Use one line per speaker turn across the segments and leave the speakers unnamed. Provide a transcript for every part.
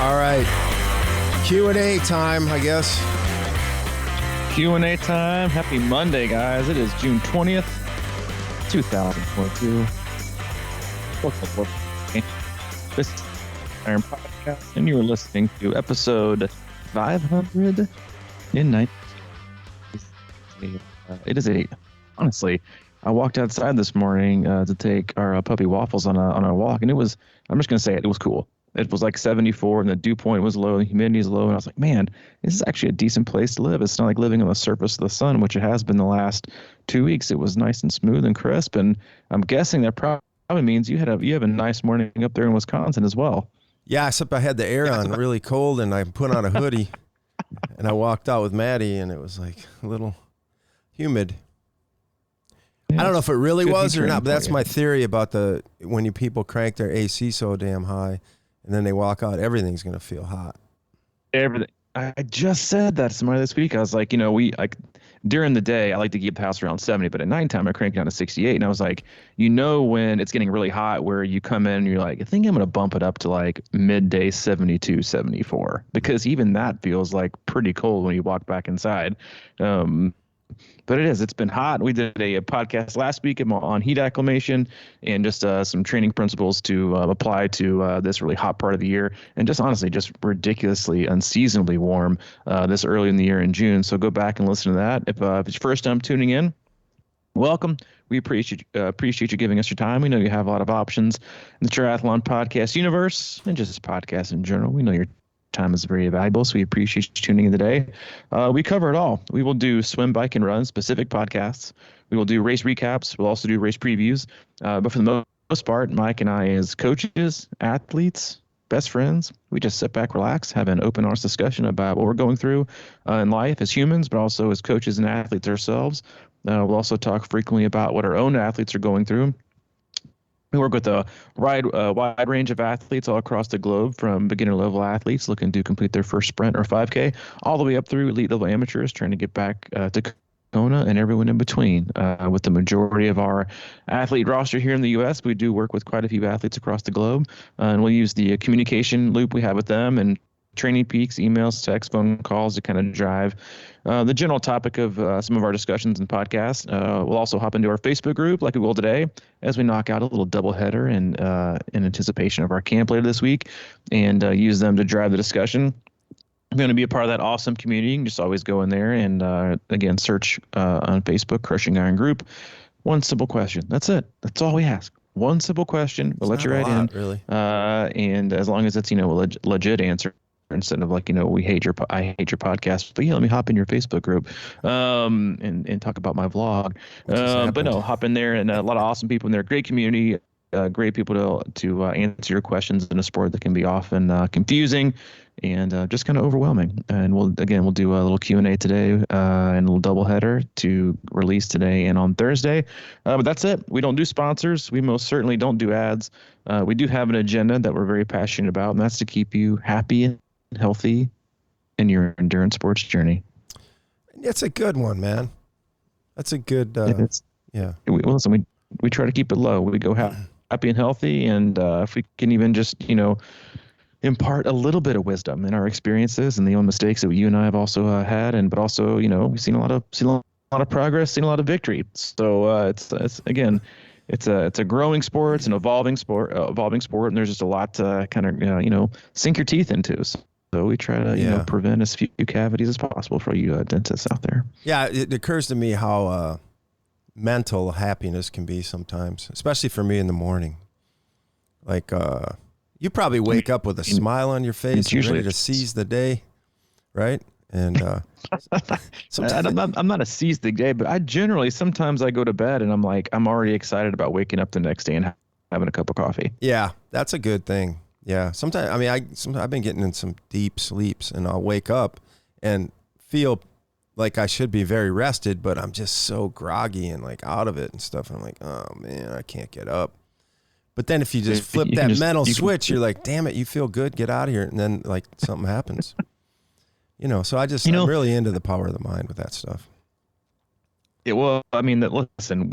All right. Q&A time, I guess.
Q&A time. Happy Monday, guys. It is June 20th, 2022. This is Iron Podcast, and you are listening to episode 519. It is honestly, I walked outside this morning to take our puppy Waffles on a walk, and I'm just going to say it was cool. It was like 74, and the dew point was low, and the humidity is low, and I was like, man, this is actually a decent place to live. It's not like living on the surface of the sun, which it has been the last 2 weeks. It was nice and smooth and crisp, and I'm guessing that probably means you have a nice morning up there in Wisconsin as well.
Yeah, except I had the air on really cold, and I put on a hoodie, and I walked out with Maddie, and it was like a little humid. I don't know if it really was or not, but that's my theory about when you people crank their AC so damn high, and then they walk out, everything's going to feel hot.
Everything. I just said that to somebody this week. I was like, during the day, I like to keep the house around 70, but at nighttime, I crank it down to 68. And I was like, when it's getting really hot, where you come in and you're like, I think I'm going to bump it up to like midday 72, 74, because even that feels like pretty cold when you walk back inside. But it's been hot. We did a podcast last week on heat acclimation and just some training principles to apply to this really hot part of the year, and just honestly, just ridiculously unseasonably warm this early in the year in June. So go back and listen to that. If it's your first time tuning in, welcome. We appreciate you giving us your time. We know you have a lot of options in the triathlon podcast universe and just podcasts in general. We know your time is very valuable, so we appreciate you tuning in today. We cover it all. We will do swim, bike, and run specific podcasts. We will do race recaps. We'll also do race previews. But for the most part, Mike and I, as coaches, athletes, best friends, we just sit back, relax, have an open, honest discussion about what we're going through in life as humans, but also as coaches and athletes ourselves. We'll also talk frequently about what our own athletes are going through. We work with a wide range of athletes all across the globe, from beginner-level athletes looking to complete their first sprint or 5K, all the way up through elite-level amateurs trying to get back to Kona, and everyone in between. With the majority of our athlete roster here in the U.S., we do work with quite a few athletes across the globe, and we'll use the communication loop we have with them and training peaks, emails, texts, phone calls to kind of drive the general topic of some of our discussions and podcasts. We'll also hop into our Facebook group like we will today as we knock out a little doubleheader in anticipation of our camp later this week, and use them to drive the discussion. I'm going to be a part of that awesome community. You can just always go in there and, again, search on Facebook, Crushing Iron Group. One simple question. That's it. That's all we ask. One simple question. We'll let you write in. Really. And as long as it's, a legit answer, instead of like, I hate your podcast, but let me hop in your Facebook group and talk about my vlog. But no, hop in there, and a lot of awesome people in there. Great community, great people to answer your questions in a sport that can be often confusing and just kind of overwhelming. And we'll do a little Q&A today and a little doubleheader to release today and on Thursday. But that's it. We don't do sponsors. We most certainly don't do ads. We do have an agenda that we're very passionate about, and that's to keep you happy and healthy in your endurance sports journey.
It's a good one, man. That's a good yeah.
Listen, we try to keep it low. We go happy and healthy, and if we can even just impart a little bit of wisdom in our experiences and the own mistakes that you and I have also had, but also we've seen a lot of progress, seen a lot of victory. So it's a growing sport, it's an evolving sport, and there's just a lot to kind of sink your teeth into. So we try to prevent as few cavities as possible for you dentists out there. Yeah,
it occurs to me how mental happiness can be sometimes, especially for me in the morning. Like you probably wake up with a smile on your face, and ready to seize the day, right? And
I'm not a seize the day, but I generally sometimes I go to bed and I'm already excited about waking up the next day and having a cup of coffee.
Yeah, that's a good thing. Yeah, sometimes I've been getting in some deep sleeps, and I'll wake up and feel like I should be very rested, but I'm just so groggy and like out of it and stuff. And I'm like, oh man, I can't get up. But then if you just flip that mental switch, you're like, damn it, you feel good, get out of here, and then like something happens. So I'm really into the power of the mind with that stuff.
Yeah, well, listen,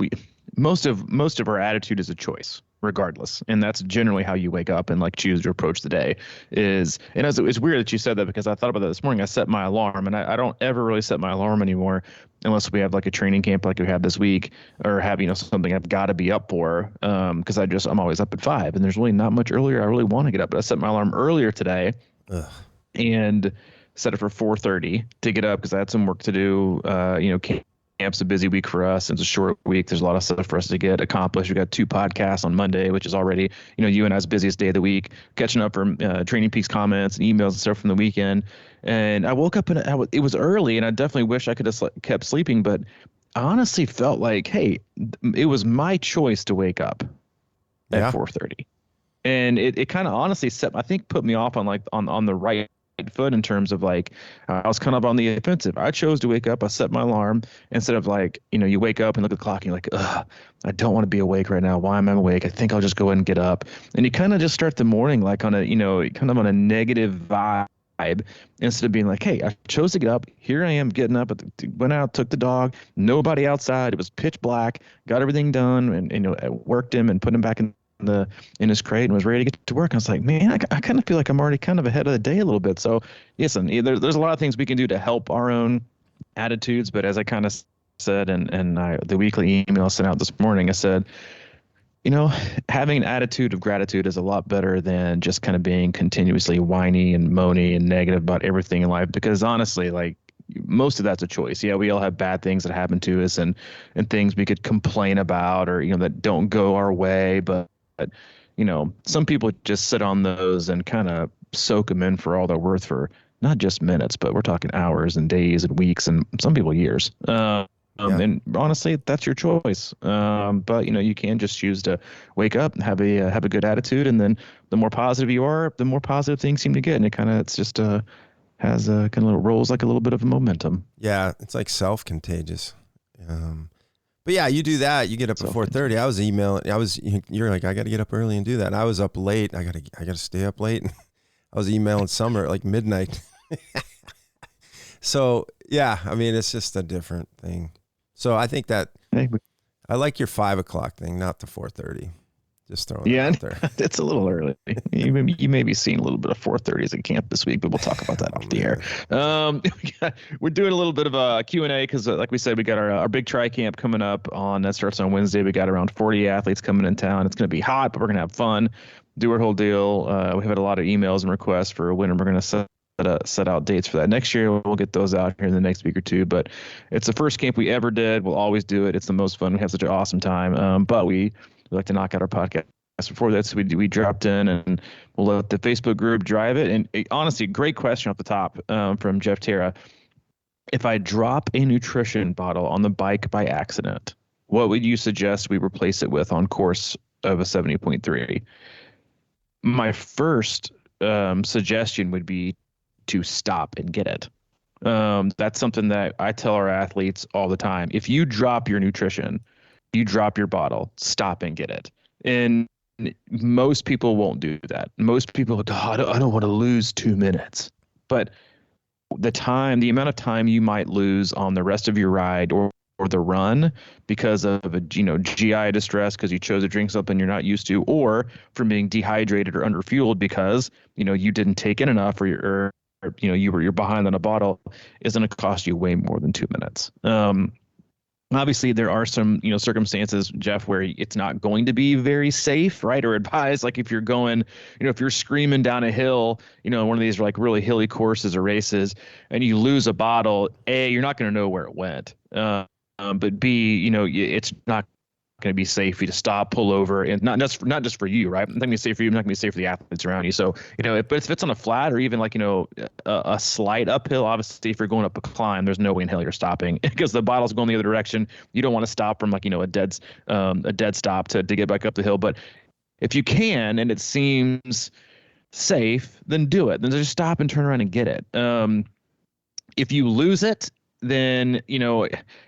most of our attitude is a choice. regardless. And that's generally how you wake up and like choose to approach the day is, and it's weird that you said that because I thought about that this morning. I set my alarm, and I don't ever really set my alarm anymore unless we have like a training camp like we had this week, or have, something I've got to be up for. Cause I'm always up at 5, and there's really not much earlier I really want to get up, but I set my alarm earlier today. Ugh. And set it for 4:30 to get up because I had some work to do. Camp's a busy week for us. It's a short week. There's a lot of stuff for us to get accomplished. We got 2 podcasts on Monday, which is already, you and I's busiest day of the week, catching up from Training Peaks comments and emails and stuff from the weekend. And I woke up and it was early, and I definitely wish I could have kept sleeping, but I honestly felt like, hey, it was my choice to wake up at 4:30. And it kind of honestly put me off on the right foot in terms of like, I was kind of on the offensive. I chose to wake up. I set my alarm instead of like, you wake up and look at the clock and you're like, ugh, I don't want to be awake right now. Why am I awake? I think I'll just go ahead and get up. And you kind of just start the morning like on a, kind of on a negative vibe instead of being like, hey, I chose to get up. Here I am getting up, went out, took the dog, nobody outside. It was pitch black, got everything done, and worked him and put him back in his crate and was ready to get to work. I was like, man, I kind of feel like I'm already kind of ahead of the day a little bit. So listen, there's a lot of things we can do to help our own attitudes. But as I kind of said, and the weekly email sent out this morning, I said, having an attitude of gratitude is a lot better than just kind of being continuously whiny and moany and negative about everything in life. Because honestly, like, most of that's a choice. Yeah, we all have bad things that happen to us and things we could complain about or, that don't go our way. But some people just sit on those and kind of soak them in for all they're worth for not just minutes, but we're talking hours and days and weeks and some people years. And honestly, that's your choice. But you can just choose to wake up and have a good attitude, and then the more positive you are, the more positive things seem to get, and it's just has a kind of rolls like a little bit of a momentum.
Yeah, it's like self-contagious. But yeah, you do that. You get up at 4:30. I was emailing. You're like, I got to get up early and do that. And I was up late. I got to stay up late. I was emailing Summer at like midnight. So yeah, I mean, it's just a different thing. So I think that I like your 5 o'clock thing, not the 4:30. Just throwing it out there.
It's a little early. You may be seeing a little bit of 4:30s at camp this week, but we'll talk about that off the air. We're doing a little bit of a Q&A because, like we said, we got our big tri camp coming up that starts on Wednesday. We got around 40 athletes coming in town. It's going to be hot, but we're going to have fun, do our whole deal. We have had a lot of emails and requests for when we're going to set out dates for that next year. We'll get those out here in the next week or two, but it's the first camp we ever did. We'll always do it. It's the most fun. We have such an awesome time. But we like to knock out our podcast before that. So we dropped in, and we'll let the Facebook group drive it. And honestly, great question off the top from Jeff Terra. If I drop a nutrition bottle on the bike by accident, what would you suggest we replace it with on course of a 70.3? My first suggestion would be to stop and get it. That's something that I tell our athletes all the time. If you drop your nutrition, you drop your bottle, stop and get it. And most people won't do that. Most people go, I don't want to lose 2 minutes. But the amount of time you might lose on the rest of your ride or the run because of a GI distress because you chose to drink something you're not used to, or from being dehydrated or underfueled because you didn't take in enough, or you're behind on a bottle, is going to cost you way more than 2 minutes. Obviously, there are some circumstances, Jeff, where it's not going to be very safe, right, or advised. Like if you're going, if you're screaming down a hill, one of these like really hilly courses or races, and you lose a bottle, A, you're not going to know where it went. But B, it's not going to be safe for you to stop, pull over, and not just for you, right? It's not going to be safe for you. It's not going to be safe for the athletes around you. So, but if it's on a flat or even like, a slight uphill, obviously if you're going up a climb, there's no way in hell you're stopping because the bottle's going the other direction. You don't want to stop from like, a dead stop to get back up the hill. But if you can, and it seems safe, then do it. Then just stop and turn around and get it. If you lose it, then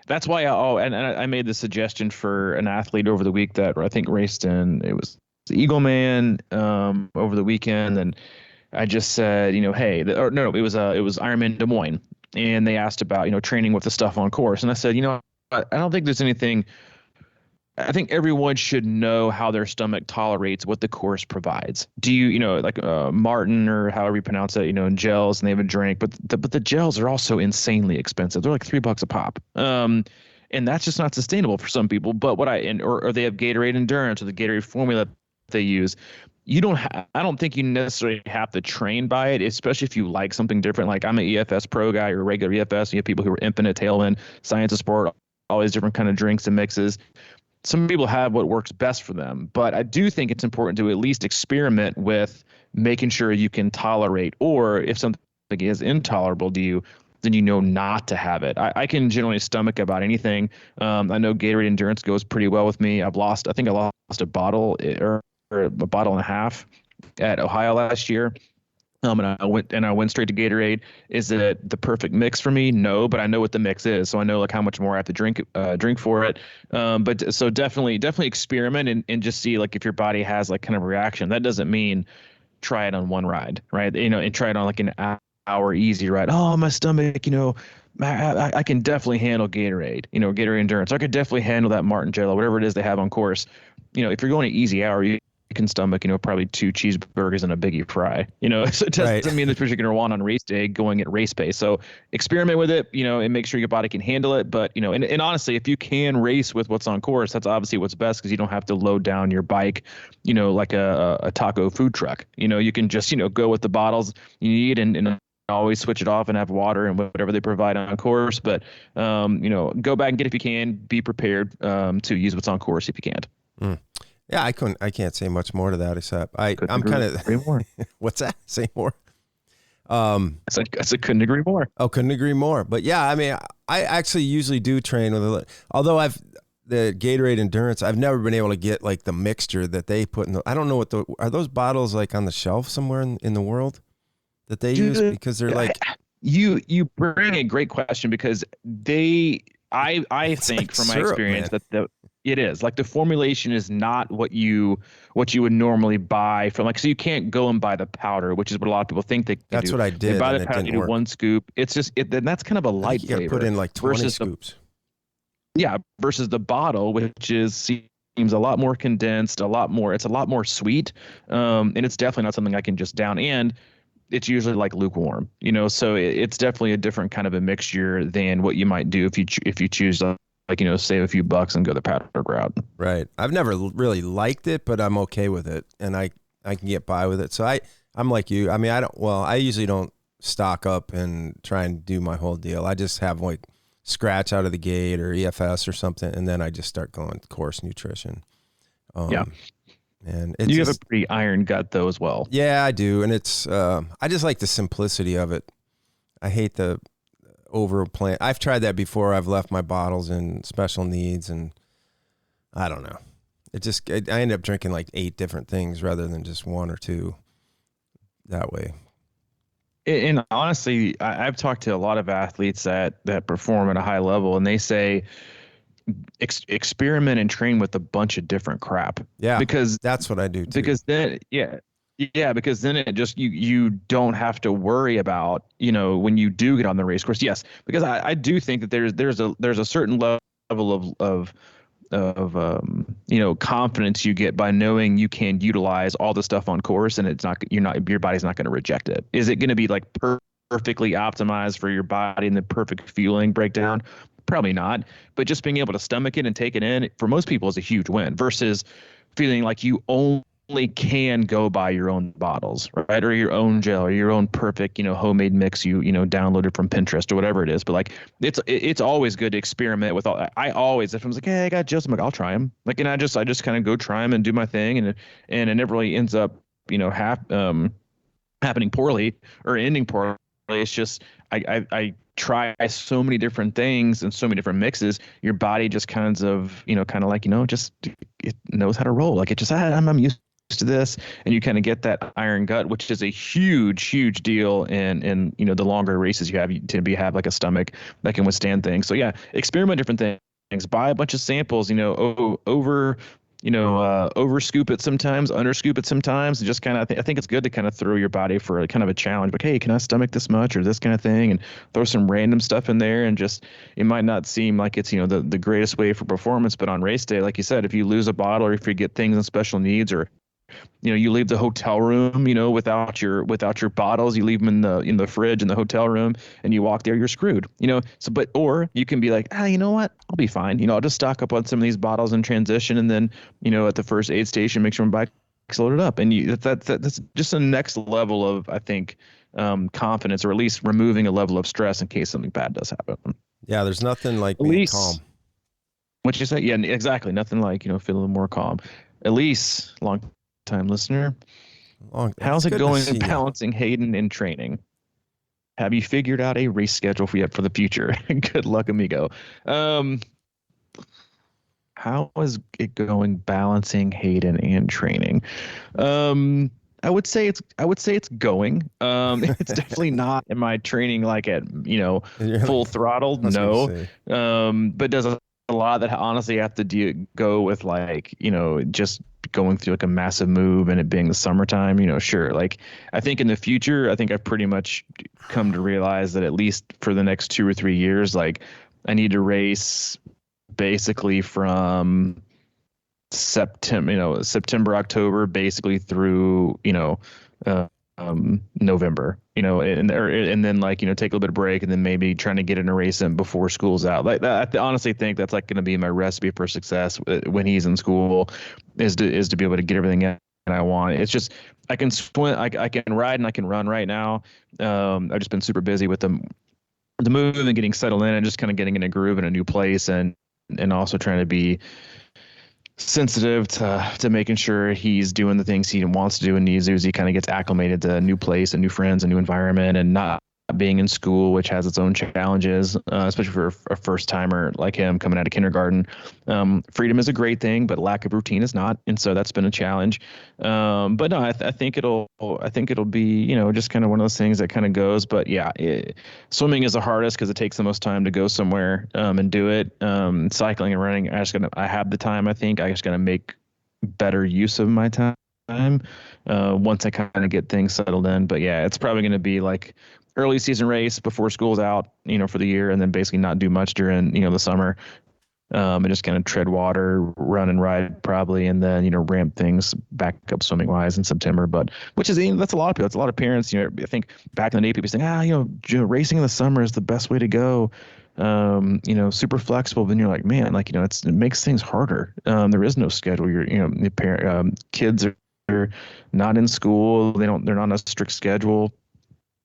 that's why I made the suggestion for an athlete over the week that I think raced in, it was the Eagle Man over the weekend, and I just said hey, it was Ironman Des Moines, and they asked about training with the stuff on course, and I said I don't think there's anything I think everyone should know how their stomach tolerates what the course provides. Do you, like Martin or however you pronounce it, gels, and they have a drink, but the gels are also insanely expensive. They're like $3 a pop. And that's just not sustainable for some people. But or they have Gatorade Endurance or the Gatorade formula they use. I don't think you necessarily have to train by it, especially if you like something different. Like I'm an EFS pro guy or regular EFS. You have people who are Infinite, Tailwind, Science of Sport, all these different kind of drinks and mixes. Some people have what works best for them, but I do think it's important to at least experiment with making sure you can tolerate, or if something is intolerable to you, then not to have it. I can generally stomach about anything. I know Gatorade Endurance goes pretty well with me. I think I lost a bottle or a bottle and a half at Ohio last year. And I went straight to Gatorade. Is it the perfect mix for me? No, but I know what the mix is, so I know like how much more I have to drink for it. But so definitely experiment and just see like if your body has like kind of a reaction. That doesn't mean try it on one ride, right? And try it on like an hour easy ride. Oh, my stomach, I can definitely handle Gatorade, Gatorade Endurance. I could definitely handle that Martin Jello, whatever it is they have on course. If you're going an easy hour, you can stomach, probably 2 cheeseburgers and a biggie fry, so it doesn't mean that you're going to want on race day going at race pace. So experiment with it, and make sure your body can handle it. But, and honestly, if you can race with what's on course, that's obviously what's best, because you don't have to load down your bike, like a taco food truck. You can just, go with the bottles you need and always switch it off and have water and whatever they provide on course. But, go back and get if you can. Be prepared to use what's on course if you can't.
Mm. Yeah, I can't say much more to that except I'm kind of. What's that? Say more.
I said couldn't agree more.
Oh, couldn't agree more. But yeah, I mean, I actually usually do train with although the Gatorade Endurance, I've never been able to get like the mixture that they put in I don't know are those bottles like on the shelf somewhere in the world that they use, because they're like.
You bring a great question, because I think like from my experience, man, it is like the formulation is not what you would normally buy from, like, so you can't go and buy the powder, which is what a lot of people think they can
That's
do.
what I did.
They buy the powder, you do 1 scoop. It's just then that's kind of a light flavor.
You put in like 20 scoops.
Versus the bottle, which seems a lot more condensed, it's a lot more sweet. And it's definitely not something I can just down, and it's usually like lukewarm, so it's definitely a different kind of a mixture than what you might do if you choose to, like, save a few bucks and go the powder route.
Right. I've never really liked it, but I'm okay with it, and I can get by with it. So I'm like you. I mean, I usually don't stock up and try and do my whole deal. I just have like scratch out of the gate or EFS or something, and then I just start going course nutrition.
Yeah.
And
you have a pretty iron gut though as well.
Yeah, I do. And it's, I just like the simplicity of it. I hate the over plan. I've tried that before. I've left my bottles in special needs, and I don't know. I end up drinking like 8 different things rather than just 1 or 2 that way.
And honestly, I've talked to a lot of athletes that perform at a high level, and they say experiment and train with a bunch of different crap.
Yeah,
because
that's what I do too.
Because then, because then it just you don't have to worry about, when you do get on the race course. Yes, because I do think that there's a certain level of confidence you get by knowing you can utilize all the stuff on course, and your body's not going to reject it. Is it going to be like perfectly optimized for your body and the perfect fueling breakdown? Probably not, but just being able to stomach it and take it in for most people is a huge win, versus feeling like you only can go buy your own bottles, right? Or your own gel or your own perfect, homemade mix you downloaded from Pinterest or whatever it is. But like, it's always good to experiment with all. I always, if I was like, hey, I got gels, I'm like, I'll try them. Like, and I just kind of go try them and do my thing. And it never really ends up, happening poorly or ending poorly. It's just, I try so many different things and so many different mixes, your body just kind of just it knows how to roll. Like it just, I'm used to this, and you kind of get that iron gut, which is a huge deal in the longer races you have. You tend to have like a stomach that can withstand things. So yeah, experiment different things, buy a bunch of samples, over over scoop it sometimes, under scoop it sometimes, and just kind of, I think it's good to kind of throw your body for kind of a challenge. Like, hey, can I stomach this much or this kind of thing? And throw some random stuff in there. And just, it might not seem like it's, the greatest way for performance, but on race day, like you said, if you lose a bottle or if you get things in special needs, or you leave the hotel room, without your bottles, you leave them in the fridge in the hotel room, and you walk there, you're screwed. Or you can be like, you know what, I'll be fine. I'll just stock up on some of these bottles in transition, and then, at the first aid station, make sure my bike's loaded up. And that's just the next level of, I think, confidence, or at least removing a level of stress in case something bad does happen.
Yeah, there's nothing like being calm.
What you say? Yeah, exactly. Nothing like, feeling more calm. Elise, long time listener, how's it going balancing Hayden in training? Have you figured out a race schedule for the future? Good luck, amigo. How is it going balancing Hayden and training? I would say it's going. It's definitely not in my training like at full throttle. No. But does a lot that honestly have to go with like, just going through like a massive move and it being the summertime, sure. Like, I think in the future, I think I've pretty much come to realize that at least for the next 2 or 3 years, like, I need to race basically from September, October, basically through, November, and then like, take a little bit of break, and then maybe trying to get in a race in before school's out. Like that, I honestly think that's like going to be my recipe for success when he's in school, is to be able to get everything in I want. It's just, I can swim, I can ride and I can run right now. I've just been super busy with the move and getting settled in and just kind of getting in a groove in a new place, and also trying to be sensitive to making sure he's doing the things he wants to do and needs to as he kind of gets acclimated to a new place and new friends and new environment, and not being in school, which has its own challenges, especially for a first timer like him coming out of kindergarten. Freedom is a great thing, but lack of routine is not. And so that's been a challenge. But no, I think it'll be, just kind of one of those things that kind of goes, but yeah, swimming is the hardest because it takes the most time to go somewhere, and do it. Cycling and running, I have the time. I think I just got to make better use of my time. Once I kind of get things settled in. But yeah, it's probably going to be like early season race before school's out, for the year, and then basically not do much during, the summer. And just kind of tread water, run and ride probably, and then, ramp things back up swimming wise in September. But which is, that's a lot of people. That's a lot of parents. I think back in the day, people saying, racing in the summer is the best way to go. Super flexible. Then you're like, man, like, it makes things harder. There is no schedule. The parent, kids are not in school. They're not on a strict schedule.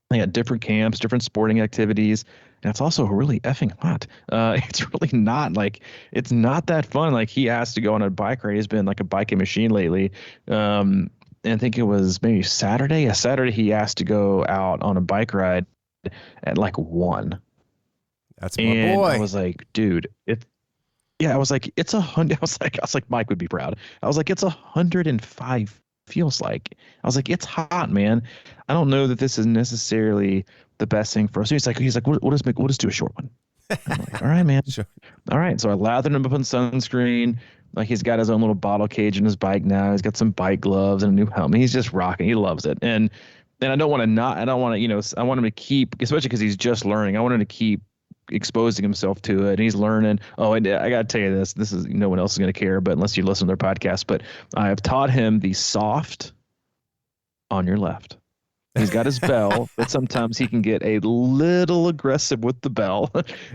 They got different camps, different sporting activities. And it's also really effing hot. It's really not like, it's not that fun. Like, he asked to go on a bike ride. He's been like a biking machine lately. And I think it was maybe Saturday. Yeah, Saturday he asked to go out on a bike ride at like 1.
That's my boy.
I was like, dude, I was like, it's 100. I was like, Mike would be proud. I was like, it's 105 feels like. I was like, it's hot, man. I don't know that this is necessarily the best thing for us. He's like, we'll just do a short one. I'm like, all right, man. Sure. All right. So I lathered him up in sunscreen. Like, he's got his own little bottle cage in his bike now. He's got some bike gloves and a new helmet. He's just rocking. He loves it. And I don't want to, I want him to keep, especially because he's just learning. I want him to keep exposing himself to it, and he's learning. I gotta tell you this is, no one else is going to care, but unless you listen to their podcast, but I have taught him the soft on your left. He's got his bell, but sometimes he can get a little aggressive with the bell.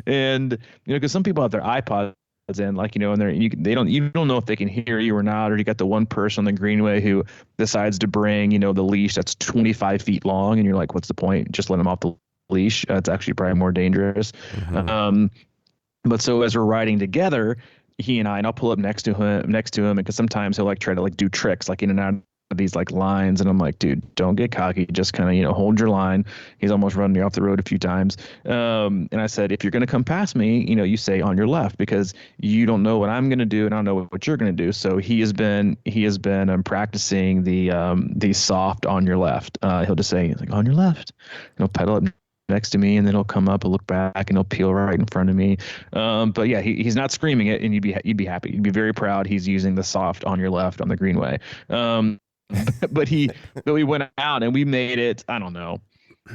And because some people have their iPods in, like, and you don't know if they can hear you or not, or you got the one person on the greenway who decides to bring the leash that's 25 feet long, and you're like, what's the point? Just let him off the leash. It's actually probably more dangerous. Mm-hmm. But so as we're riding together, he and I'll pull up next to him, because sometimes he'll like try to like do tricks like in and out of these like lines, and I'm like, dude, don't get cocky, just kind of hold your line. He's almost run me off the road a few times. And I said, if you're going to come past me, you say on your left, because you don't know what I'm going to do and I don't know what you're going to do. So he has been practicing the soft on your left. He'll just say, like, on your left, pedal up next to me, and then he'll come up and look back, and he'll peel right in front of me. But yeah, he's not screaming it, and you'd be happy. You'd be very proud. He's using the soft on your left on the greenway. But we went out and we made it. I don't know.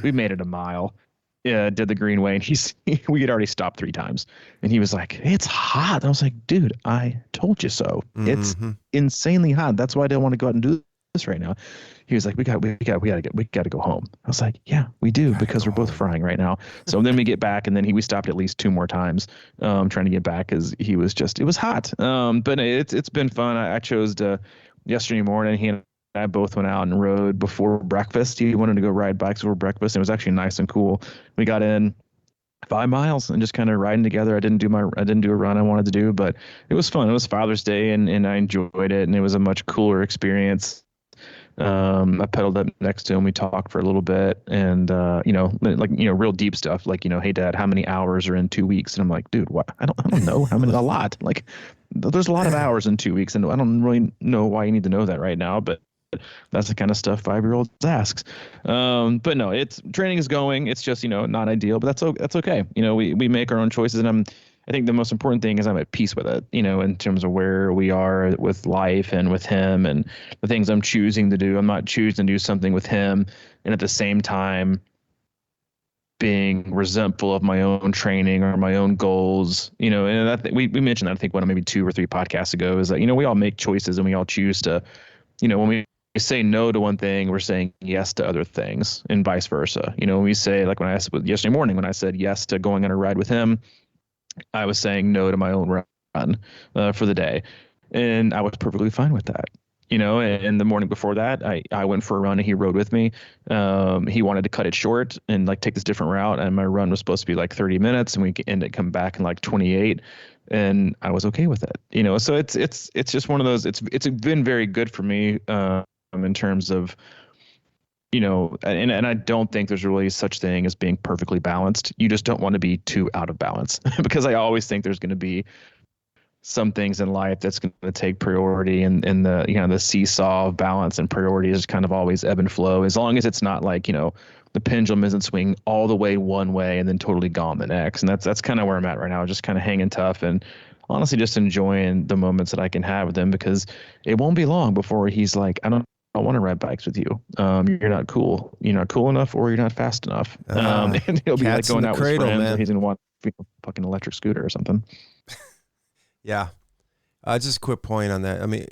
We made it a mile. Yeah, did the greenway, and we had already stopped 3 times, and he was like, "It's hot." And I was like, "Dude, I told you so. It's insanely hot. That's why I don't want to go out and do this right now." He was like, we got to go home. I was like, "Yeah, we do, because we're both frying right now." So then we get back, and then we stopped at least 2 more times, trying to get back, because it was hot. But it's been fun. I chose to yesterday morning. He and I both went out and rode before breakfast. He wanted to go ride bikes before breakfast. It was actually nice and cool. We got in 5 miles and just kind of riding together. I didn't do a run I wanted to do, but it was fun. It was Father's Day, and I enjoyed it, and it was a much cooler experience. I pedaled up next to him. We talked for a little bit, and real deep stuff, like, "Hey Dad, how many hours are in 2 weeks?" And I'm like, "Dude, what? I don't know how many. A lot. Like, there's a lot of hours in 2 weeks, and I don't really know why you need to know that right now, but that's the kind of stuff 5-year-olds asks." But no, training is going. It's just, not ideal, but that's okay. We make our own choices, and I think the most important thing is I'm at peace with it, in terms of where we are with life and with him and the things I'm choosing to do. I'm not choosing to do something with him and at the same time being resentful of my own training or my own goals, and we mentioned that, I think, maybe 2 or 3 podcasts ago, is that, we all make choices, and we all choose to, when we say no to one thing, we're saying yes to other things, and vice versa. When we say, like, yesterday morning, when I said yes to going on a ride with him, I was saying no to my own run for the day, and I was perfectly fine with that. And the morning before that, I went for a run, and he rode with me. He wanted to cut it short and take this different route, and my run was supposed to be like 30 minutes, and we ended up coming back in like 28. And I was okay with it, so it's just one of those, it's been very good for me, in terms of, and I don't think there's really such thing as being perfectly balanced. You just don't want to be too out of balance, because I always think there's going to be some things in life that's going to take priority, and the, the seesaw of balance and priority is kind of always ebb and flow, as long as it's not like, the pendulum isn't swinging all the way one way and then totally gone the next. And that's kind of where I'm at right now, just kind of hanging tough, and honestly just enjoying the moments that I can have with him, because it won't be long before he's like, I don't want to ride bikes with you. You're not cool. You're not cool enough, or you're not fast enough. And he'll be like going out with friends, man. And he's going to want a fucking electric scooter or something.
Yeah. Just a quick point on that. I mean,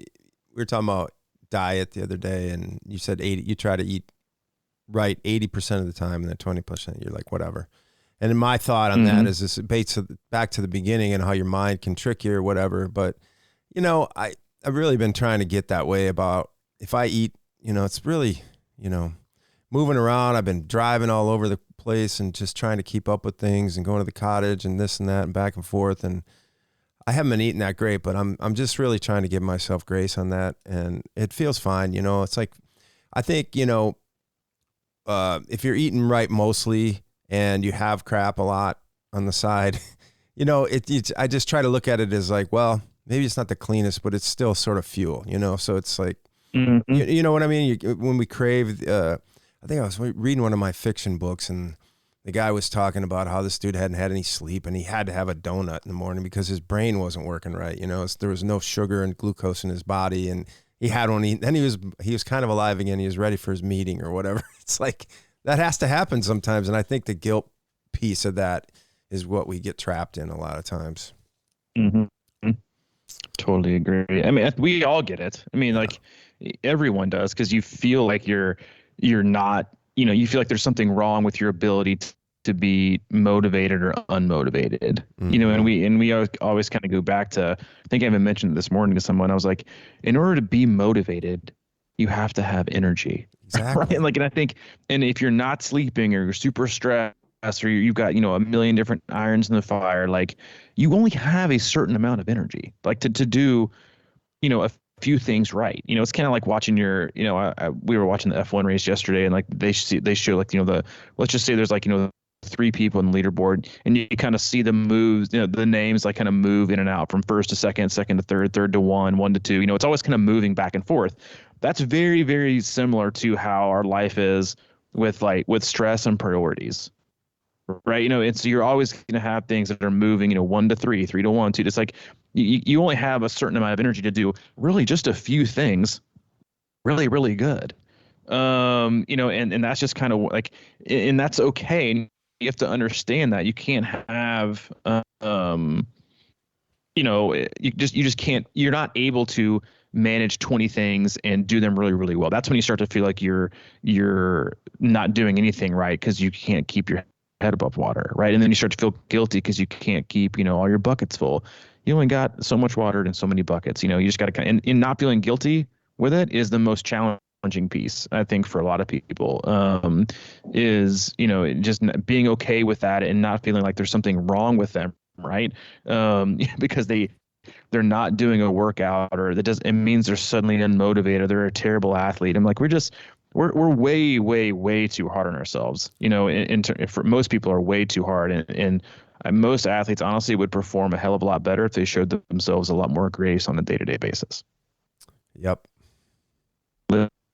we were talking about diet the other day, and you said you try to eat right 80% of the time, and then 20% you're like, whatever. And then my thought on that is this back to the beginning and how your mind can trick you or whatever. But, I've really been trying to get that way about, if I eat, it's really, moving around. I've been driving all over the place and just trying to keep up with things and going to the cottage and this and that and back and forth. And I haven't been eating that great, but I'm just really trying to give myself grace on that. And it feels fine. It's like, I think, if you're eating right mostly and you have crap a lot on the side, I just try to look at it as like, well, maybe it's not the cleanest, but it's still sort of fuel, so it's like, you know what I mean? When we crave, I think I was reading one of my fiction books, and the guy was talking about how this dude hadn't had any sleep, and he had to have a donut in the morning because his brain wasn't working right. There was no sugar and glucose in his body, and he had one. Then he was kind of alive again. He was ready for his meeting or whatever. It's like, that has to happen sometimes. And I think the guilt piece of that is what we get trapped in a lot of times.
Mm-hmm. Totally agree. I mean, we all get it. I mean, like, everyone does, because you feel like you're not, you feel like there's something wrong with your ability to be motivated or unmotivated, and we always kind of go back to, I think I even mentioned this morning to someone. I was like, in order to be motivated, you have to have energy. Exactly. Right? And I think, and if you're not sleeping, or you're super stressed, or you've got, a million different irons in the fire, like, you only have a certain amount of energy, like to do, a few things right. It's kind of like watching we were watching the F1 race yesterday, and like they show like, let's just say there's like, 3 people on the leaderboard, and you kind of see the moves, the names like kind of move in and out from first to second to third, third to one to two. It's always kind of moving back and forth. That's very, very similar to how our life is with stress and priorities. right? And so you're always going to have things that are moving, 1 to 3, 3 to 1, 2. It's like you only have a certain amount of energy to do really just a few things really, really good. And that's just kind of like, and that's okay. And you have to understand that you can't have, you just can't, you're not able to manage 20 things and do them really, really well. That's when you start to feel like you're not doing anything right, because you can't keep your head above water, right? And then you start to feel guilty because you can't keep, all your buckets full. You only got so much water in so many buckets. You just got to and not feeling guilty with it is the most challenging piece, I think, for a lot of people, is, just being okay with that and not feeling like there's something wrong with them, right? Because they're not doing a workout, or it means they're suddenly unmotivated, they're a terrible athlete. I'm like, we're way, way, way too hard on ourselves. For most people are way too hard, and most athletes honestly would perform a hell of a lot better if they showed themselves a lot more grace on a day-to-day basis.
Yep.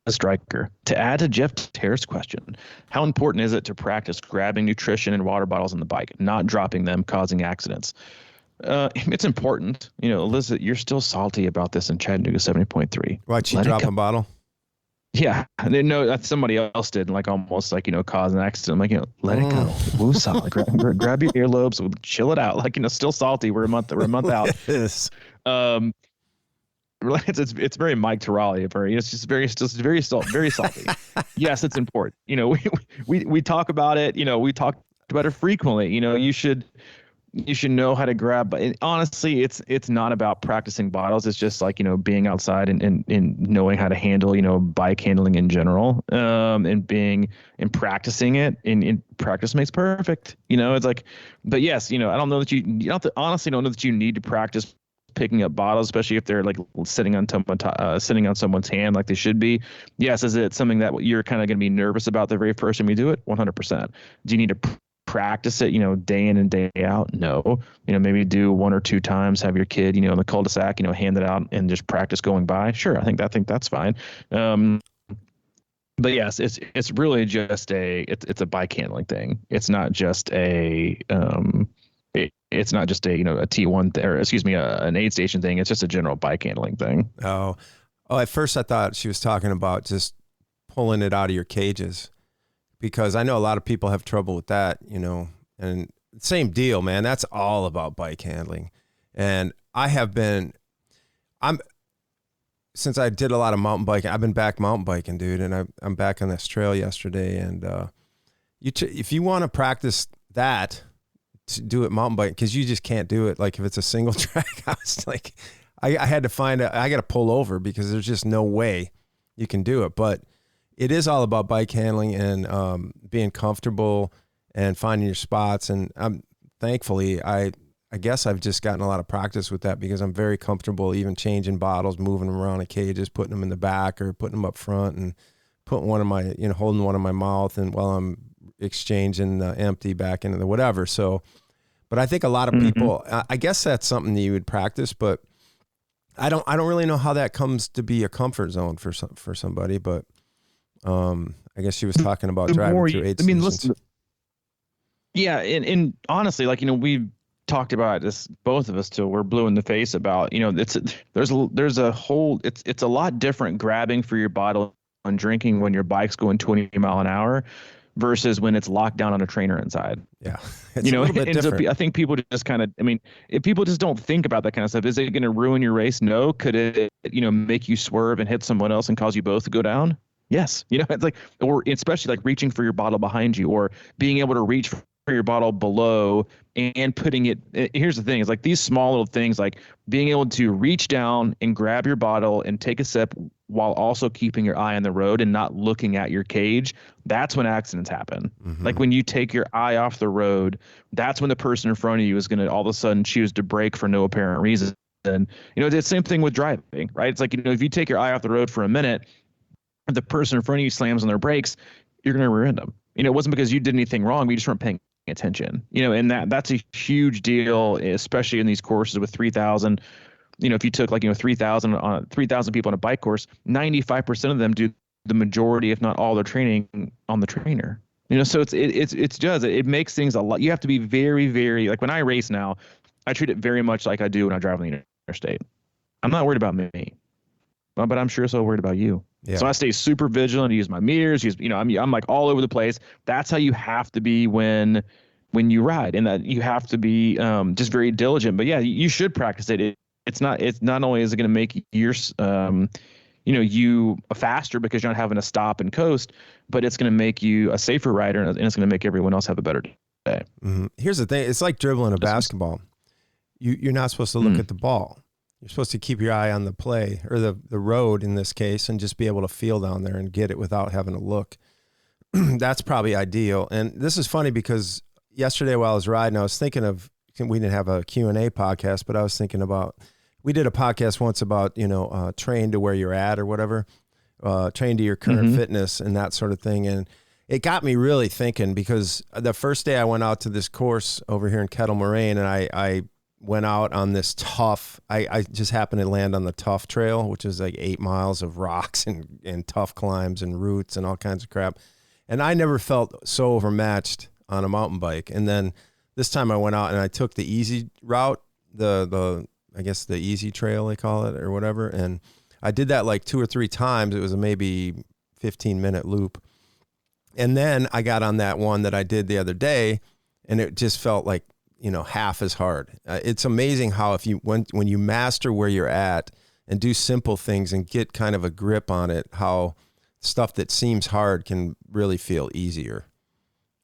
Striker. To add to Jeff Terra's question, how important is it to practice grabbing nutrition and water bottles on the bike, not dropping them, causing accidents? It's important. Elizabeth, you're still salty about this in Chattanooga 70.3.
Why'd she drop a bottle?
Yeah, I didn't know that somebody else did, like almost like, cause an accident. I'm like, let it go. Move solid. Grab your earlobes, chill it out. Like, still salty. We're a month out.
Yes.
It's very Mike Tarrolly. It's just very salty. Yes, it's important. We talk about it. We talk about it frequently. You should know how to grab. But honestly, it's not about practicing bottles. It's just like, being outside and knowing how to handle, bike handling in general, and practicing it. And practice makes perfect. It's like, but yes, I don't know that honestly don't know that you need to practice picking up bottles, especially if they're like sitting on someone's hand like they should be. Yes, is it something that you're kind of going to be nervous about the very first time you do it? 100%. Do you need to practice it, day in and day out? No. Maybe do 1 or 2 times, have your kid, in the cul-de-sac, hand it out and just practice going by. Sure. I think that's fine. But yes, it's really just it's a bike handling thing. It's not just it's not just a T1 or excuse me, an aid station thing. It's just a general bike handling thing.
Oh, at first I thought she was talking about just pulling it out of your cages, because I know a lot of people have trouble with that, and same deal, man. That's all about bike handling. And since I did a lot of mountain biking, I've been back mountain biking, dude. And I'm back on this trail yesterday. And if you want to practice that, to do it mountain biking, because you just can't do it. Like if it's a single track, I was like, I had to I got to pull over because there's just no way you can do it. But it is all about bike handling and being comfortable and finding your spots. And thankfully, I guess I've just gotten a lot of practice with that, because I'm very comfortable even changing bottles, moving them around in cages, putting them in the back or putting them up front, and putting one of my, holding one in my mouth, and while I'm exchanging the empty back into the whatever. So, but I think a lot of people, I guess that's something that you would practice, but I don't really know how that comes to be a comfort zone for somebody. But I guess she was talking about driving through aid stations.
Listen, yeah, and honestly, like, we've talked about this, both of us, till we're blue in the face about, there's a lot different grabbing for your bottle and drinking when your bike's going 20 mile an hour versus when it's locked down on a trainer inside.
Yeah. It's a little bit different.
I think people just kind of, if people just don't think about that kind of stuff, is it going to ruin your race? No. Could it, make you swerve and hit someone else and cause you both to go down? Yes. It's like, or especially like reaching for your bottle behind you, or being able to reach for your bottle below and putting it. Here's the thing, is like these small little things, like being able to reach down and grab your bottle and take a sip while also keeping your eye on the road and not looking at your cage. That's when accidents happen. Mm-hmm. Like when you take your eye off the road, that's when the person in front of you is going to all of a sudden choose to brake for no apparent reason. And, it's the same thing with driving, right? It's like, if you take your eye off the road for a minute, if the person in front of you slams on their brakes, you're going to rear end them. It wasn't because you did anything wrong, but you just weren't paying attention, and that's a huge deal, especially in these courses with 3,000. If you took 3,000 people on a bike course, 95% of them do the majority, if not all, their training on the trainer. So it makes things a lot. You have to be very, very, like when I race now, I treat it very much like I do when I drive on the interstate. I'm not worried about me, but I'm sure so worried about you.
Yeah.
So I stay super vigilant, use my mirrors, I'm like all over the place. That's how you have to be when you ride, and that you have to be just very diligent. But yeah, you should practice it. It's not only is it going to make your you faster because you're not having to stop and coast, but it's going to make you a safer rider, and it's going to make everyone else have a better day.
Mm-hmm. Here's the thing. It's like dribbling a basketball. You're not supposed to look at the ball. You're supposed to keep your eye on the play, or the road in this case, and just be able to feel down there and get it without having to look. That's probably ideal. And this is funny because yesterday while I was riding, I was thinking of, we didn't have a Q&A podcast, but I was thinking about, we did a podcast once about, train to where you're at or whatever, train to your current fitness and that sort of thing. And it got me really thinking, because the first day I went out to this course over here in Kettle Moraine, and I went out on this tough, I just happened to land on the tough trail, which is like 8 miles of rocks and tough climbs and roots and all kinds of crap. And I never felt so overmatched on a mountain bike. And then this time I went out and I took the easy route, I guess the easy trail they call it or whatever. And I did that like 2 or 3 times. It was a maybe 15-minute loop. And then I got on that one that I did the other day, and it just felt like, half as hard. It's amazing how when you master where you're at and do simple things and get kind of a grip on it, how stuff that seems hard can really feel easier.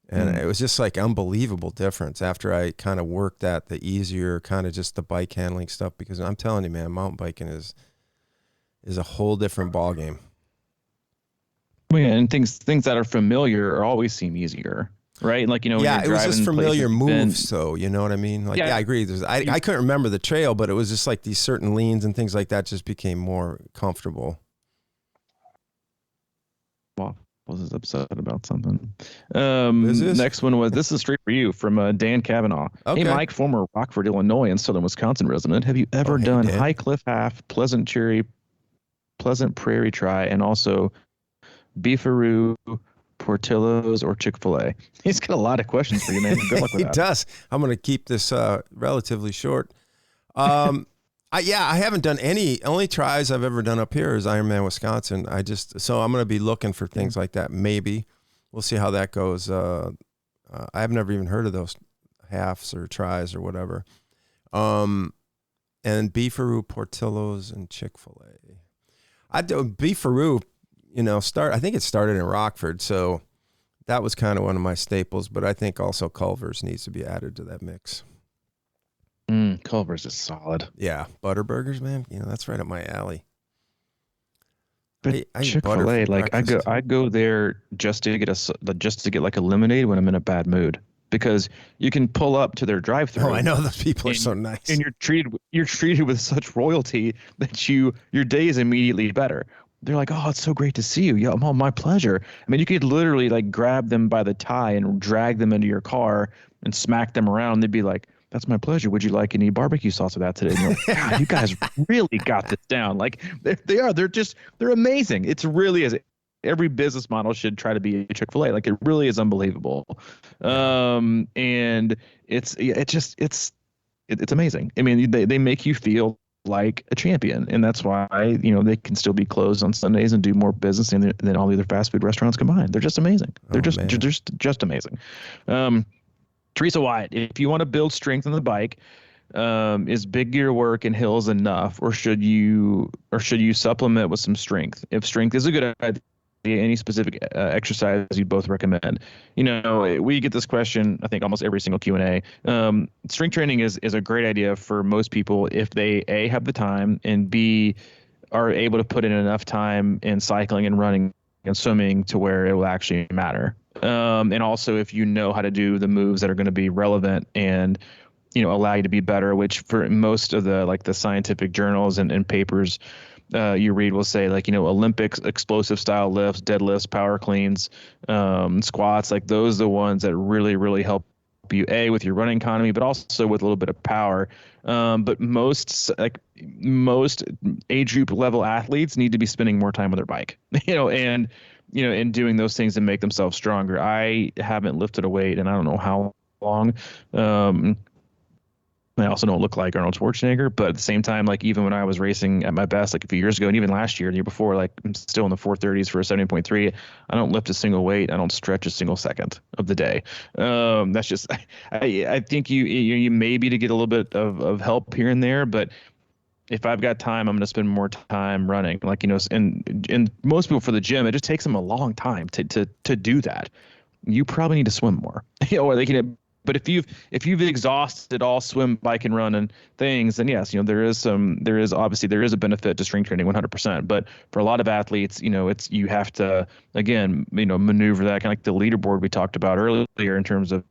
And it was just like unbelievable difference after I kind of worked at the easier kind of just the bike handling stuff, because I'm telling you, man, mountain biking is a whole different ballgame.
Well, yeah, and things that are familiar always seem easier, right? Like,
yeah, it was just familiar moves. So, you know what I mean? Like, yeah I agree. I couldn't remember the trail, but it was just like these certain leans and things like that just became more comfortable.
Wow. Was upset about something. Next one was, this is straight for you, from Dan Kavanaugh. Okay. Hey, Mike, former Rockford, Illinois and Southern Wisconsin resident. Have you ever done High Cliff Half, Pleasant Prairie Try, and also Beefaroo, Portillo's, or Chick-fil-A? He's got a lot of questions for you, man. Good luck with that.
He does. I'm going to keep this relatively short. I haven't done any. Only tries I've ever done up here is Ironman Wisconsin. So I'm going to be looking for things like that. Maybe we'll see how that goes. I've never even heard of those halves or tries or whatever. And Beefaroo, Portillo's, and Chick-fil-A. I do Beefaroo. I think it started in Rockford, so that was kind of one of my staples. But I think also Culver's needs to be added to that mix.
Culver's is solid.
Yeah, Butterburgers, man. That's right up my alley.
But Chick-fil-A, like I go there just to get like a lemonade when I'm in a bad mood, because you can pull up to their drive-thru.
Oh, I know, those people are so nice.
And you're treated with such royalty that your day is immediately better. They're like, "Oh, it's so great to see you." Yeah, oh, my pleasure. I mean, you could literally like grab them by the tie and drag them into your car and smack them around. They'd be like, "That's my pleasure. Would you like any barbecue sauce with that today?" And you're like, "God, you guys really got this down." Like they're amazing. It's really is. Every business model should try to be a Chick-fil-A. Like, it really is unbelievable. And it's amazing. I mean, they make you feel like a champion, and that's why they can still be closed on Sundays and do more business than all the other fast food restaurants combined. They're just amazing. They're just amazing. Teresa Wyatt, if you want to build strength on the bike, is big gear work and hills enough, or should you supplement with some strength? If strength is a good idea, any specific exercise you both recommend? We get this question, I think, almost every single Q&A. Strength training is a great idea for most people if they A, have the time, and B, are able to put in enough time in cycling and running and swimming to where it will actually matter. And also if you know how to do the moves that are going to be relevant and allow you to be better, which for most of the scientific journals and papers you read will say, like, Olympics, explosive style lifts, deadlifts, power cleans, squats, like those are the ones that really, really help you with your running economy, but also with a little bit of power. But most age group level athletes need to be spending more time on their bike, and in doing those things to make themselves stronger. I haven't lifted a weight and I don't know how long. I also don't look like Arnold Schwarzenegger, but at the same time, like even when I was racing at my best, like a few years ago, and even last year, the year before, like I'm still in the 430s for a 70.3. I don't lift a single weight. I don't stretch a single second of the day. That's just, I think you maybe to get a little bit of help here and there, but if I've got time, I'm going to spend more time running. Like, and most people for the gym, it just takes them a long time to do that. You probably need to swim more, or they can. But if you've exhausted all swim, bike, and run and things, then yes, there is a benefit to strength training 100%. But for a lot of athletes, you have to, again, maneuver that kind of like the leaderboard we talked about earlier in terms of,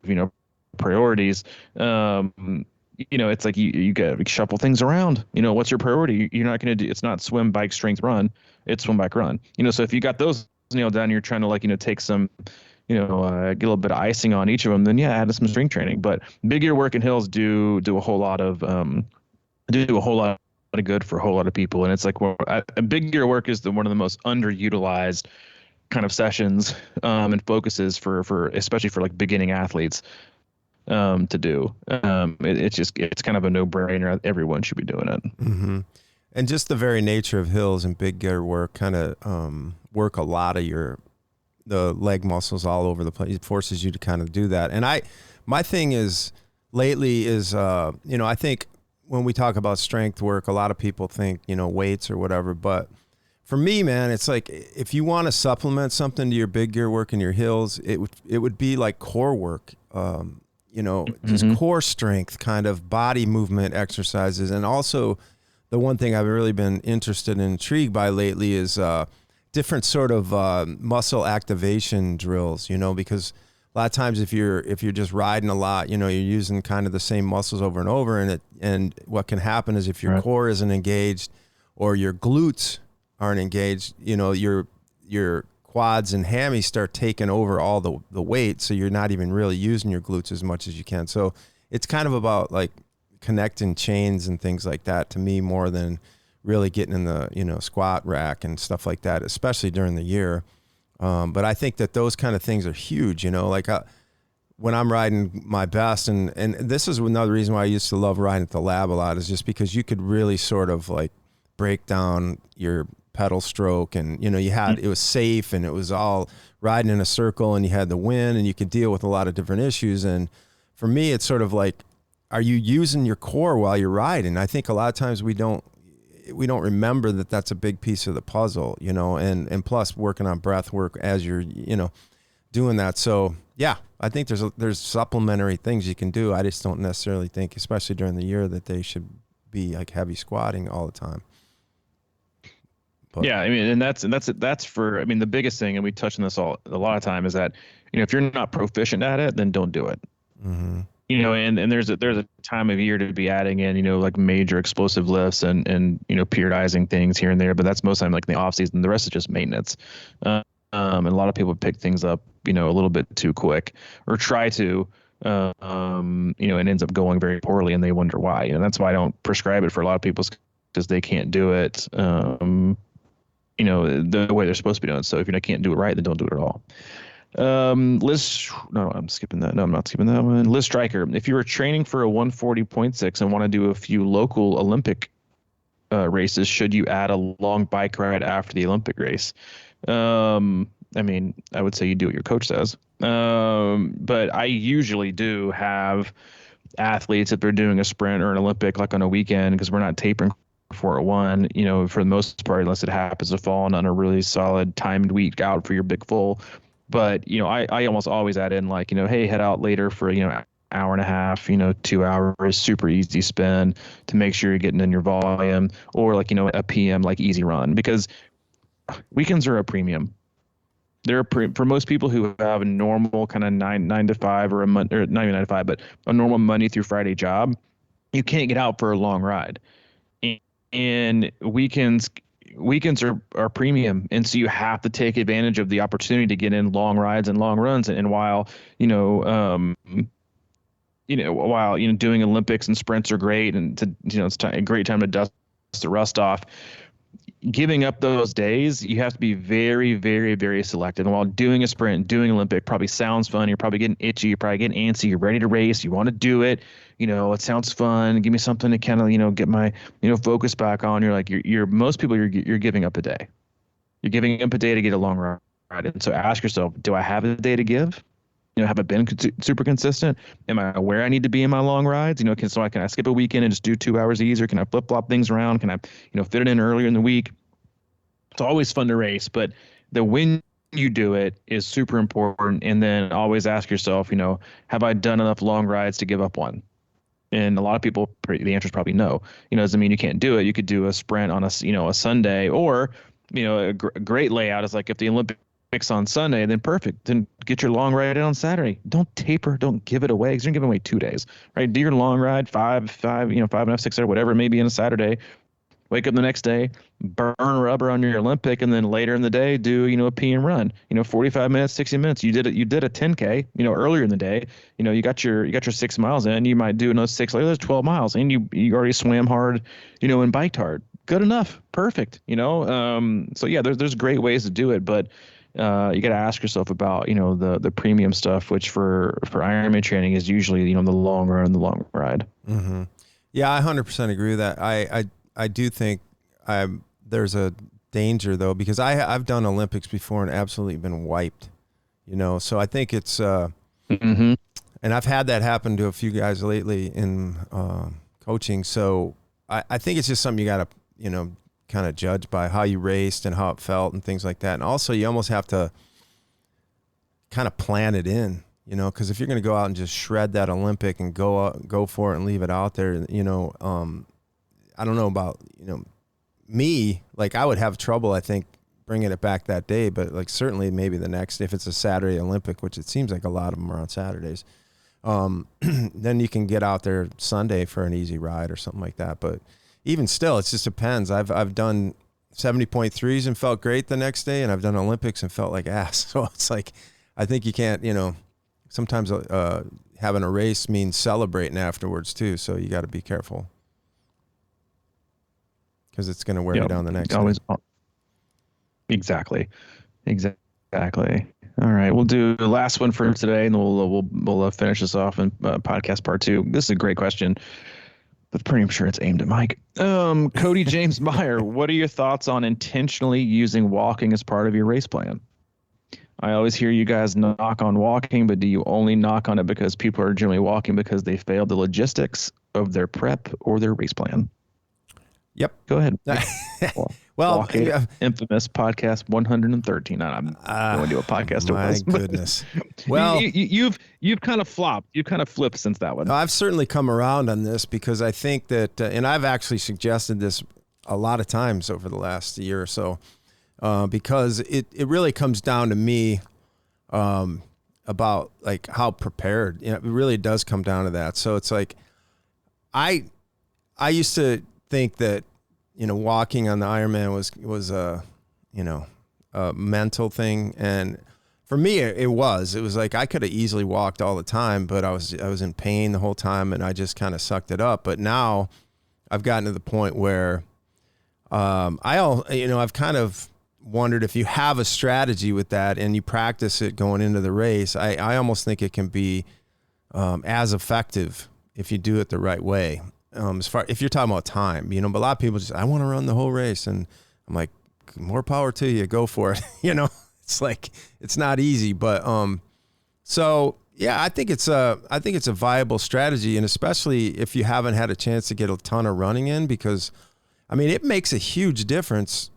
priorities. It's like you got to shuffle things around. What's your priority? You're not going to do, it's not swim, bike, strength, run. It's swim, bike, run. So if you got those nailed down, you're trying to take some, get a little bit of icing on each of them, then add some strength training. But big gear work and hills do a whole lot of good for a whole lot of people. And it's like, big gear work is one of the most underutilized kind of sessions and focuses for especially for like beginning athletes to do. It's kind of a no-brainer. Everyone should be doing it.
Mm-hmm. And just the very nature of hills and big gear work kind of work a lot of the leg muscles all over the place. It forces you to kind of do that. And my thing is lately is, I think when we talk about strength work, a lot of people think, weights or whatever. But for me, man, it's like if you want to supplement something to your big gear work and your hills, it would be like core work, just core strength, kind of body movement exercises. And also the one thing I've really been interested and intrigued by lately is different sort of muscle activation drills, because a lot of times if you're just riding a lot, you're using kind of the same muscles over and over, and what can happen is if your core isn't engaged or your glutes aren't engaged, your quads and hammies start taking over all the weight, so you're not even really using your glutes as much as you can. So it's kind of about like connecting chains and things like that to me more than really getting in the, squat rack and stuff like that, especially during the year. But I think that those kind of things are huge, like when I'm riding my best, and this is another reason why I used to love riding at the lab a lot, is just because you could really sort of like break down your pedal stroke, and, it was safe, and it was all riding in a circle, and you had the wind, and you could deal with a lot of different issues. And for me, it's sort of like, are you using your core while you're riding? I think a lot of times we don't remember that that's a big piece of the puzzle, and plus working on breath work as you're, doing that. So yeah, I think there's supplementary things you can do. I just don't necessarily think, especially during the year, that they should be like heavy squatting all the time. But,
yeah, I mean, and that's for, the biggest thing, and we touch on this a lot of time, is that, if you're not proficient at it, then don't do it.
Mm-hmm.
And there's a time of year to be adding in, like major explosive lifts and periodizing things here and there, but that's most of the time like in the off season. The rest is just maintenance. And a lot of people pick things up, a little bit too quick, or try to, and ends up going very poorly, and they wonder why. That's why I don't prescribe it for a lot of people, because they can't do it, the way they're supposed to be doing it. So if you can't do it right, then don't do it at all. I'm skipping that. No, I'm not skipping that one. Liz Stryker, if you were training for a 140.6 and want to do a few local Olympic races, should you add a long bike ride after the Olympic race? I would say you do what your coach says. But I usually do have athletes, if they're doing a sprint or an Olympic, like on a weekend, because we're not tapering for one, for the most part, unless it happens to fall on a really solid timed week out for your big full. But, I almost always add in like, hey, head out later for, hour and a half, 2 hours, super easy spin to make sure you're getting in your volume, or like, a PM, like easy run, because weekends are a premium. They're for most people who have a normal kind of nine to five, or not even 9 to 5, but a normal Monday through Friday job. You can't get out for a long ride, and weekends are premium, and so you have to take advantage of the opportunity to get in long rides and long runs. And while doing Olympics and sprints are great, and it's a great time to dust the rust off, giving up those days, you have to be very, very, very selective. And while doing a sprint, doing Olympic probably sounds fun. You're probably getting itchy. You're probably getting antsy. You're ready to race. You want to do it. It sounds fun. Give me something to kind of, get my, focus back on. You're like, most people, you're giving up a day. You're giving up a day to get a long ride. And so ask yourself, do I have a day to give? Have I been super consistent? Am I where I need to be in my long rides? Can I skip a weekend and just do 2 hours easier? Can I flip flop things around? Can I, fit it in earlier in the week? It's always fun to race, but the when you do it is super important. And then always ask yourself, have I done enough long rides to give up one? And a lot of people, the answer is probably no. Doesn't mean you can't do it. You could do a sprint on a Sunday, or, a great layout is like if the Olympics on Sunday, then perfect. Then get your long ride in on Saturday. Don't taper. Don't give it away, because you're giving away 2 days, right? Do your long ride, 5.5, 6, or whatever it may be on a Saturday. Wake up the next day, burn rubber on your Olympic, and then later in the day, do a PM run. 45 minutes, 60 minutes. You did a 10K. Earlier in the day. You got your 6 miles in. You might do another 6 later. There's 12 miles, and you already swam hard. And biked hard. Good enough. Perfect. So yeah, there's great ways to do it, but you got to ask yourself about, the premium stuff, which for Ironman training is usually, the long run and the long ride.
Mm-hmm. Yeah, I 100% agree with that. I do think there's a danger though, because I've done Olympics before and absolutely been wiped, so I think it's, and I've had that happen to a few guys lately in coaching. So I think it's just something you got to, kind of judge by how you raced and how it felt and things like that. And also you almost have to kind of plan it in, because if you're going to go out and just shred that Olympic and go for it and leave it out there, I don't know about, me, like I would have trouble, I think, bringing it back that day, but like certainly maybe the next, if it's a Saturday Olympic, which it seems like a lot of them are on Saturdays, then you can get out there Sunday for an easy ride or something like that. But even still, it just depends. I've done 70.3s and felt great the next day, and I've done Olympics and felt like ass. So it's like, I think you can't, sometimes having a race means celebrating afterwards too. So you got to be careful, because it's going to wear you down the next day.
Exactly. All right, we'll do the last one for today, and we'll finish this off in podcast part 2. This is a great question, but pretty sure it's aimed at Mike. Cody James Meyer, what are your thoughts on intentionally using walking as part of your race plan? I always hear you guys knock on walking, but do you only knock on it because people are generally walking because they failed the logistics of their prep or their race plan?
Yep.
Go ahead.
Well,
infamous podcast 113. I'm going to do a podcast.
My goodness. Well,
you've kind of flopped. You've kind of flipped since that one.
I've certainly come around on this, because I think that, and I've actually suggested this a lot of times over the last year or so, because it really comes down to me about like how prepared. It really does come down to that. So it's like I used to think that, walking on the Ironman was a mental thing. And for me, it was like, I could have easily walked all the time, but I was in pain the whole time, and I just kind of sucked it up. But now I've gotten to the point where, I've kind of wondered if you have a strategy with that and you practice it going into the race, I almost think it can be, as effective if you do it the right way. If you're talking about time, but a lot of people I want to run the whole race, and I'm like, more power to you, go for it. It's like, it's not easy, but, so yeah, I think it's a viable strategy, and especially if you haven't had a chance to get a ton of running in, because it makes a huge difference.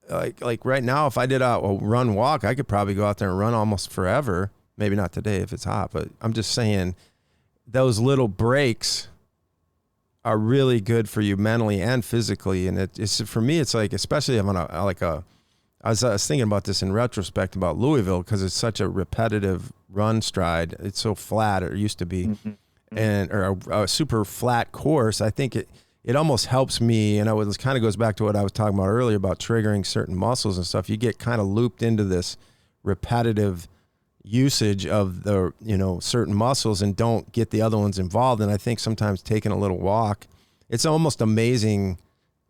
Like right now, if I did a run walk, I could probably go out there and run almost forever. Maybe not today if it's hot, but I'm just saying those little breaks are really good for you mentally and physically. And it's for me, it's like, especially if I was thinking about this in retrospect about Louisville, because it's such a repetitive run stride. It's so flat, or it used to be, or a super flat course. I think it almost helps me, and it kind of goes back to what I was talking about earlier about triggering certain muscles and stuff. You get kind of looped into this repetitive usage of the certain muscles and don't get the other ones involved. And I think sometimes taking a little walk, it's almost amazing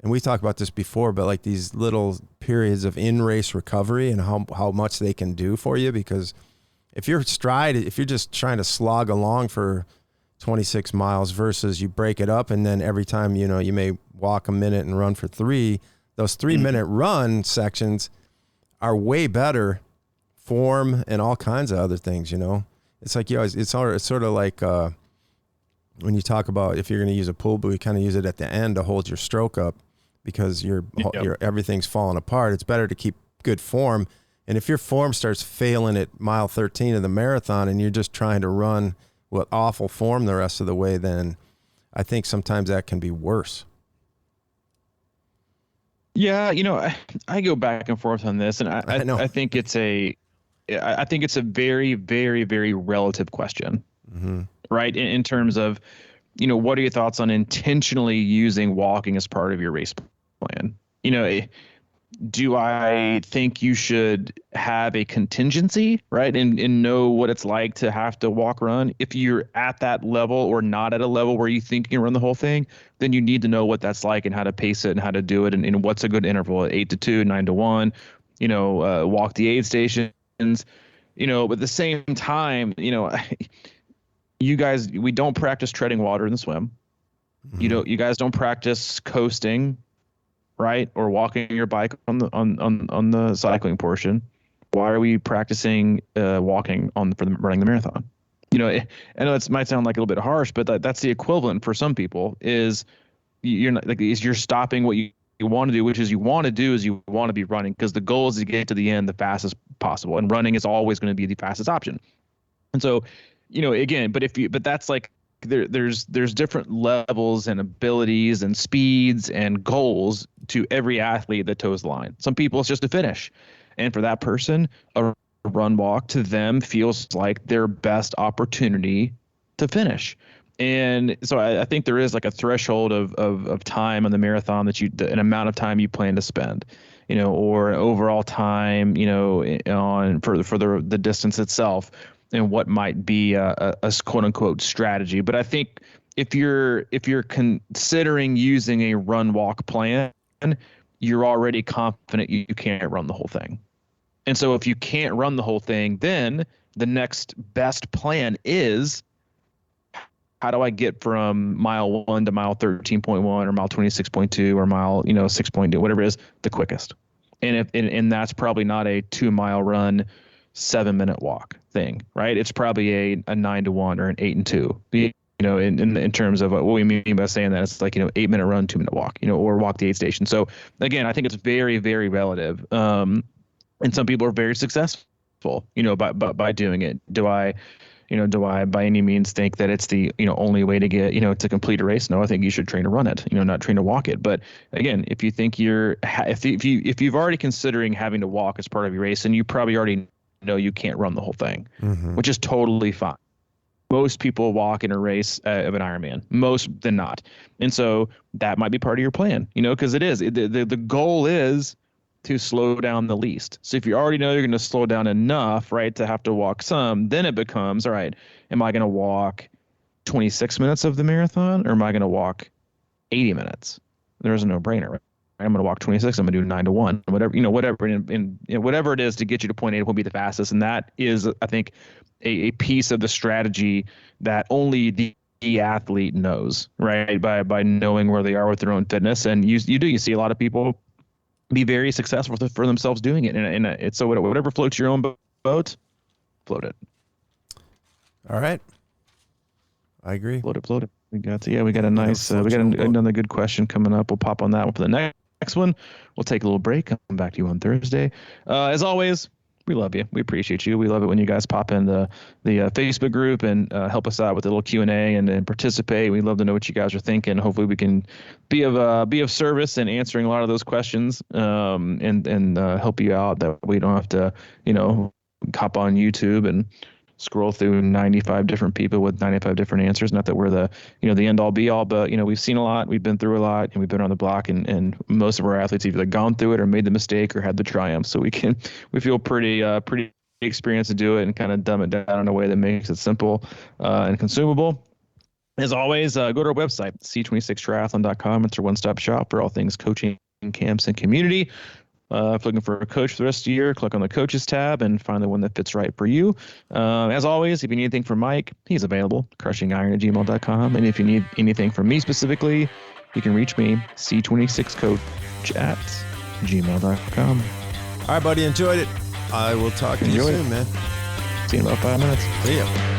and we talked about this before, but like these little periods of in-race recovery and how much they can do for you. Because if you're just trying to slog along for 26 miles versus you break it up, and then every time, you know, you may walk a minute and run for 3, those 3-minute run sections are way better form and all kinds of other things, you know. It's like, it's sort of like when you talk about if you're going to use a pull buoy, you kind of use it at the end to hold your stroke up, because your everything's falling apart. It's better to keep good form. And if your form starts failing at mile 13 of the marathon and you're just trying to run with awful form the rest of the way, then I think sometimes that can be worse.
Yeah, you know, I go back and forth on this, and I think it's a very, very, very relative question, right? In terms of, you know, what are your thoughts on intentionally using walking as part of your race plan? You know, do I think you should have a contingency, right? And know what it's like to have to walk, run. If you're at that level or not at a level where you think you can run the whole thing, then you need to know what that's like and how to pace it and how to do it. And what's a good interval, 8 to 2, 9 to 1, you know, walk the aid stations, you know, but at the same time, you know, you guys, we don't practice treading water in the swim. You guys don't practice coasting, right? Or walking your bike on the cycling portion. Why are we practicing walking for running the marathon? You know, I know it might sound like a little bit harsh, but that's the equivalent for some people. Is you're stopping what you want to do, which is you want to be running, because the goal is to get to the end the fastest possible, and running is always going to be the fastest option. And so, you know, again, but that's like, there's different levels and abilities and speeds and goals to every athlete that toes the line. Some people it's just a finish, and for that person, a run walk to them feels like their best opportunity to finish. And so I think there is like a threshold of time on the marathon an amount of time you plan to spend, you know, or overall time, you know, on for the distance itself, and what might be a quote unquote strategy. But I think if you're considering using a run walk plan, you're already confident you can't run the whole thing. And so if you can't run the whole thing, then the next best plan is, how do I get from mile 1 to mile 13.1 or mile 26.2 or mile, you know, 6.2, whatever it is, the quickest. And that's probably not a 2-mile run, 7-minute walk thing, right? It's probably a 9 to 1 or an 8 and 2. You know, in terms of what we mean by saying that, it's like, you know, 8-minute run, 2-minute walk, you know, or walk the aid station. So again, I think it's very, very relative. And some people are very successful, you know, by doing it. Do I by any means think that it's the, you know, only way to get, you know, to complete a race? No, I think you should train to run it, you know, not train to walk it. But again, if you think if you've already considering having to walk as part of your race, and you probably already know you can't run the whole thing, which is totally fine. Most people walk in a race of an Ironman, most than not. And so that might be part of your plan, you know, because the goal is to slow down the least. So if you already know you're going to slow down enough, right, to have to walk some, then it becomes, all right, am I going to walk 26 minutes of the marathon, or am I going to walk 80 minutes? There's a no-brainer, right? I'm going to walk 26. I'm going to do 9 to 1, whatever, whatever it is to get you to point A will be the fastest. And that is, I think, a piece of the strategy that only the athlete knows, right? By knowing where they are with their own fitness. And you see a lot of people be very successful for themselves doing it. And it's so whatever floats your own boat, float it.
All right. I agree.
Float it. We got a nice, we got another good question coming up. We'll pop on that one for the next one. We'll take a little break. Come back to you on Thursday. As always, we love you. We appreciate you. We love it when you guys pop in the Facebook group and help us out with a little Q&A and participate. We love to know what you guys are thinking. Hopefully we can be of service in answering a lot of those questions and help you out, that we don't have to, you know, hop on YouTube and scroll through 95 different people with 95 different answers. Not that we're the end all be all, but, you know, we've seen a lot, we've been through a lot, and we've been on the block, and most of our athletes have either gone through it or made the mistake or had the triumph. So we feel pretty experienced to do it and kind of dumb it down in a way that makes it simple and consumable. As always, go to our website, c26triathlon.com. It's our one-stop shop for all things coaching, camps, and community. If you're looking for a coach for the rest of the year, click on the coaches tab and find the one that fits right for you. As always, if you need anything from Mike, he's available, CrushingIron@gmail.com. And if you need anything from me specifically, you can reach me, c26coach@gmail.com.
All right, buddy. Enjoyed it. I will talk to you soon, man.
See you in about 5 minutes.
See ya.